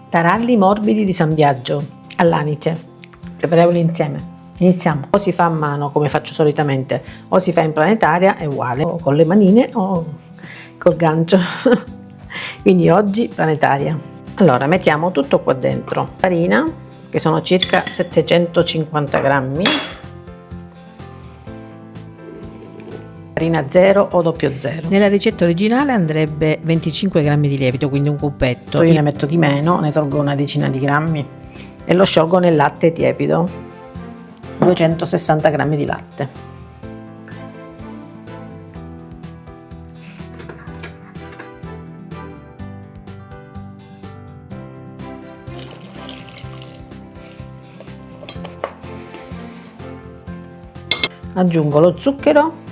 Taralli morbidi di San Biagio all'anice. Prepariamoli insieme. Iniziamo. O si fa a mano come faccio solitamente, o si fa in planetaria, è uguale, o con le manine o col gancio. Quindi oggi planetaria. Allora mettiamo tutto qua dentro. Farina, che sono circa 750 grammi. Farina 0 o 00. Nella ricetta originale andrebbe 25 grammi di lievito, quindi un cuppetto. Io ne metto di meno, ne tolgo una decina di grammi e lo sciolgo nel latte tiepido. 260 grammi di latte. Aggiungo lo zucchero,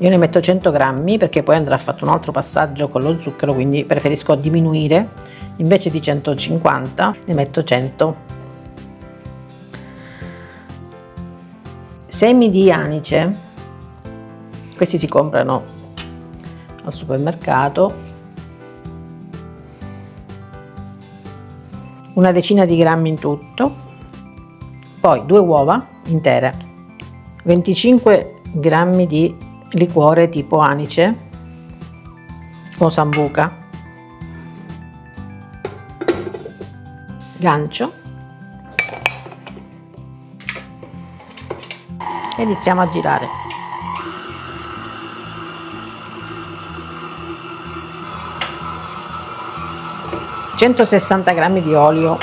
io ne metto 100 grammi perché poi andrà fatto un altro passaggio con lo zucchero, quindi preferisco diminuire, invece di 150 ne metto 100. Semi di anice, questi si comprano al supermercato, una decina di grammi in tutto, poi 2 uova intere, 25 grammi di liquore tipo anice o sambuca, gancio, e iniziamo a girare. (160 grammi di olio),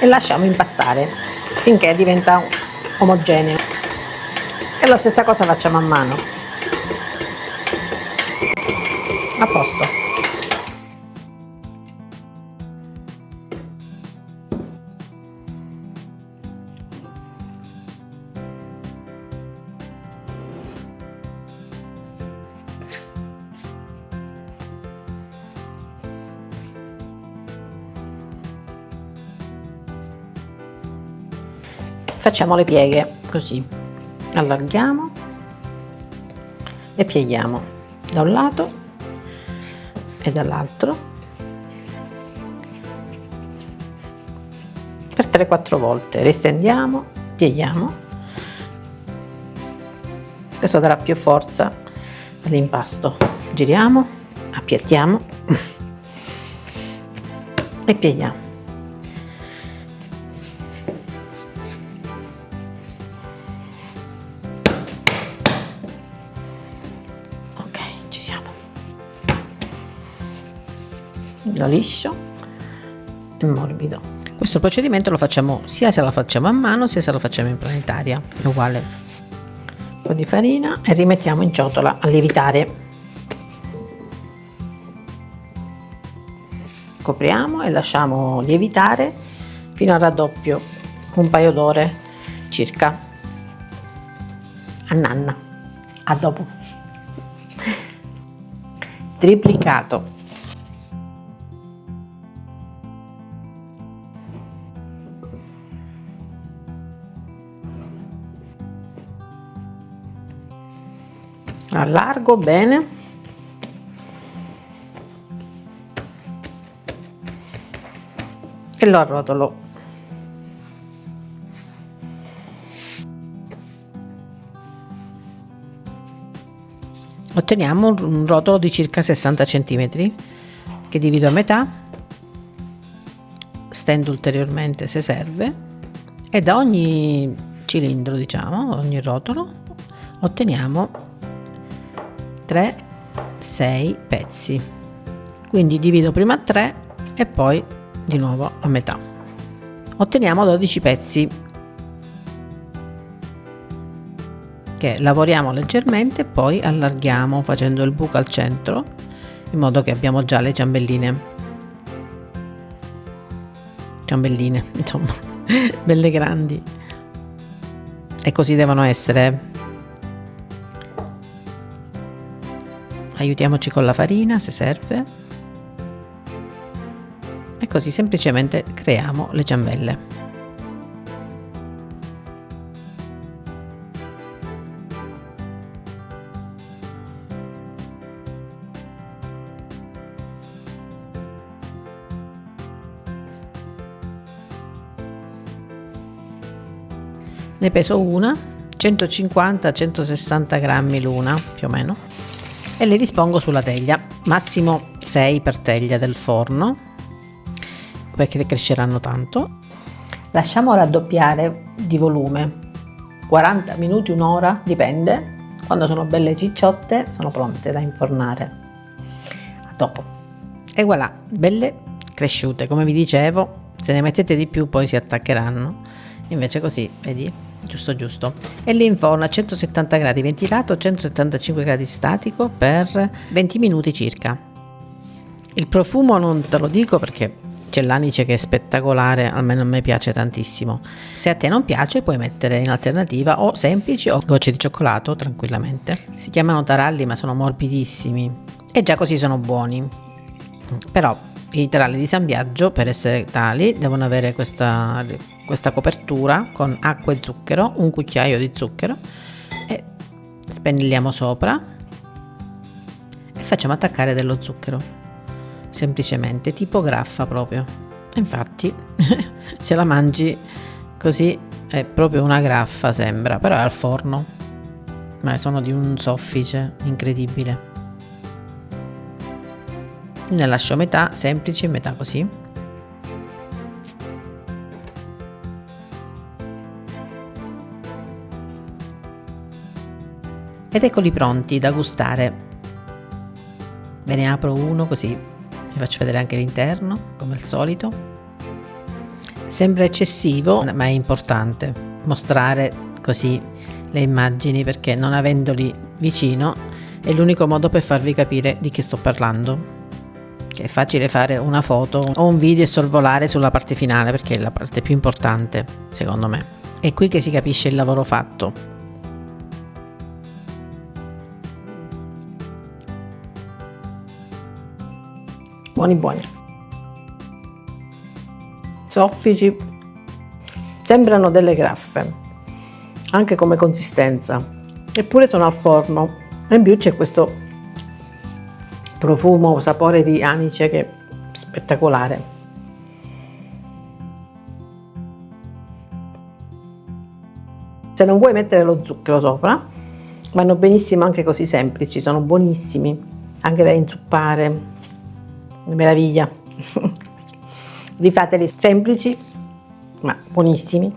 e lasciamo impastare finché diventa omogeneo. E la stessa cosa facciamo a mano. A posto. Facciamo le pieghe così, allarghiamo e pieghiamo da un lato e dall'altro per 3-4 volte, ristendiamo, pieghiamo, questo darà più forza all'impasto. Giriamo, appiattiamo e pieghiamo. Ok, ci siamo. Liscio e morbido. Questo procedimento lo facciamo sia se lo facciamo a mano sia se lo facciamo in planetaria, è uguale. Un po' di farina e rimettiamo in ciotola a lievitare. Copriamo e lasciamo lievitare fino al raddoppio, un paio d'ore circa. A nanna. A dopo. Triplicato. Allargo bene e lo arrotolo. Otteniamo un rotolo di circa 60 cm che divido a metà, stendo ulteriormente se serve e da ogni cilindro, diciamo, ogni rotolo, otteniamo 3-6 pezzi, quindi divido prima a 3 e poi di nuovo a metà. Otteniamo 12 pezzi che lavoriamo leggermente, poi allarghiamo facendo il buco al centro in modo che abbiamo già le ciambelline insomma belle grandi, e così devono essere. Aiutiamoci con la farina se serve e così semplicemente creiamo le ciambelle. Ne peso una, 150-160 grammi l'una più o meno, e le dispongo sulla teglia, massimo 6 per teglia del forno, perché cresceranno tanto. Lasciamo raddoppiare di volume, 40 minuti, un'ora, dipende. Quando sono belle cicciotte sono pronte da infornare. A dopo. E voilà, belle cresciute. Come vi dicevo, se ne mettete di più poi si attaccheranno. Invece così, vedi, giusto giusto. E le inforno a 170 gradi ventilato, 175 gradi statico per 20 minuti circa. Il profumo non te lo dico perché c'è l'anice che è spettacolare, almeno a me piace tantissimo. Se a te non piace puoi mettere in alternativa o semplici o gocce di cioccolato tranquillamente. Si chiamano taralli ma sono morbidissimi e già così sono buoni. Però i taralli di San Biagio, per essere tali, devono avere questa copertura con acqua e zucchero, un cucchiaio di zucchero, e spennelliamo sopra e facciamo attaccare dello zucchero. Semplicemente tipo graffa proprio. Infatti se la mangi così è proprio una graffa, sembra, però è al forno, ma sono di un soffice incredibile. Ne lascio metà semplici e metà così. Ed eccoli pronti da gustare. Ve ne apro uno così vi faccio vedere anche l'interno, come al solito. Sembra eccessivo, ma è importante mostrare così le immagini, perché non avendoli vicino è l'unico modo per farvi capire di che sto parlando. È facile fare una foto o un video e sorvolare sulla parte finale, perché è la parte più importante, secondo me. È qui che si capisce il lavoro fatto. Buoni buoni, soffici, sembrano delle graffe anche come consistenza, eppure sono al forno e in più c'è questo profumo, sapore di anice che è spettacolare. Se non vuoi mettere lo zucchero sopra, vanno benissimo anche così semplici, sono buonissimi anche da inzuppare. Meraviglia. Rifateli semplici ma buonissimi.